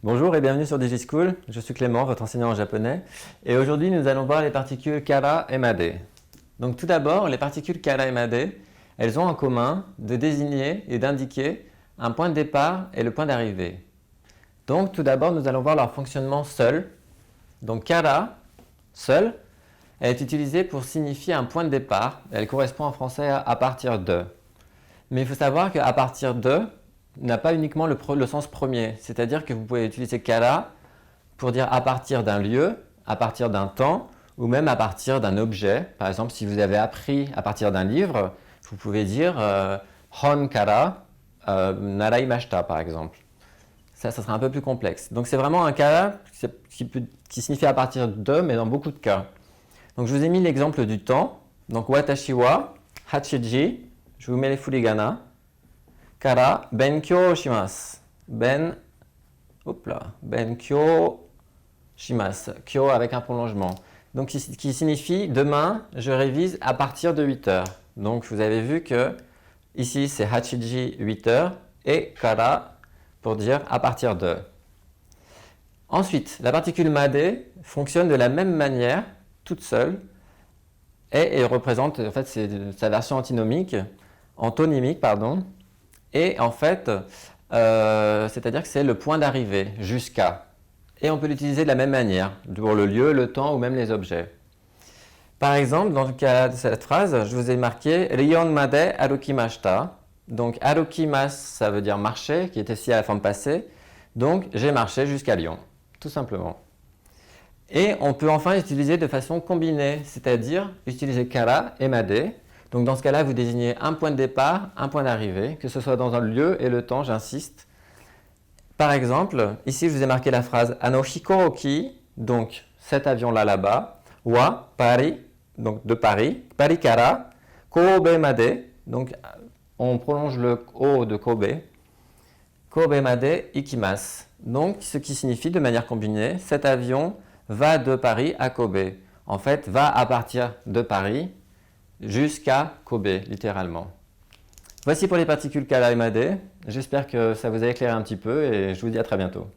Bonjour et bienvenue sur DigiSchool, je suis Clément, votre enseignant en japonais, et aujourd'hui nous allons voir les particules kara et made. Donc tout d'abord, les particules kara et made, elles ont en commun de désigner et d'indiquer un point de départ et le point d'arrivée. Donc tout d'abord, nous allons voir leur fonctionnement seul. Donc kara, seul, elle est utilisée pour signifier un point de départ, elle correspond en français à partir de. Mais il faut savoir qu'à partir de n'a pas uniquement le sens premier. C'est-à-dire que vous pouvez utiliser kara pour dire à partir d'un lieu, à partir d'un temps, ou même à partir d'un objet. Par exemple, si vous avez appris à partir d'un livre, vous pouvez dire hon kara naraimashita par exemple. Ça sera un peu plus complexe. Donc c'est vraiment un kara qui signifie à partir de, mais dans beaucoup de cas. Donc je vous ai mis l'exemple du temps. Donc watashi wa hachiji, je vous mets les furigana, kara benkyou shimasu. Benkyou shimasu. Kyo avec un prolongement. Donc qui signifie demain, je révise à partir de 8 heures. Donc vous avez vu que ici c'est hachiji 8 heures et kara pour dire à partir de. Ensuite, la particule made fonctionne de la même manière, toute seule, et elle représente, en fait, c'est sa version antonymique, pardon, et en fait, c'est-à-dire que c'est le point d'arrivée, jusqu'à. Et on peut l'utiliser de la même manière, pour le lieu, le temps ou même les objets. Par exemple, dans le cas de cette phrase, je vous ai marqué Rion made arukimashita. Donc arukimasu, ça veut dire marcher, qui est ici à la forme passée. Donc j'ai marché jusqu'à Lyon, tout simplement. Et on peut enfin utiliser de façon combinée, c'est-à-dire utiliser kara et made. Donc dans ce cas-là, vous désignez un point de départ, un point d'arrivée, que ce soit dans un lieu et le temps, j'insiste. Par exemple, ici je vous ai marqué la phrase Ano hikouki, donc cet avion-là là-bas, wa Paris, donc de Paris, Paris kara, Kobe made, donc on prolonge le O de Kobe, Kobe made ikimasu. Donc ce qui signifie de manière combinée, cet avion va de Paris à Kobe. En fait, va à partir de Paris jusqu'à Kobe, littéralement. Voici pour les particules kara et made. J'espère que ça vous a éclairé un petit peu et je vous dis à très bientôt.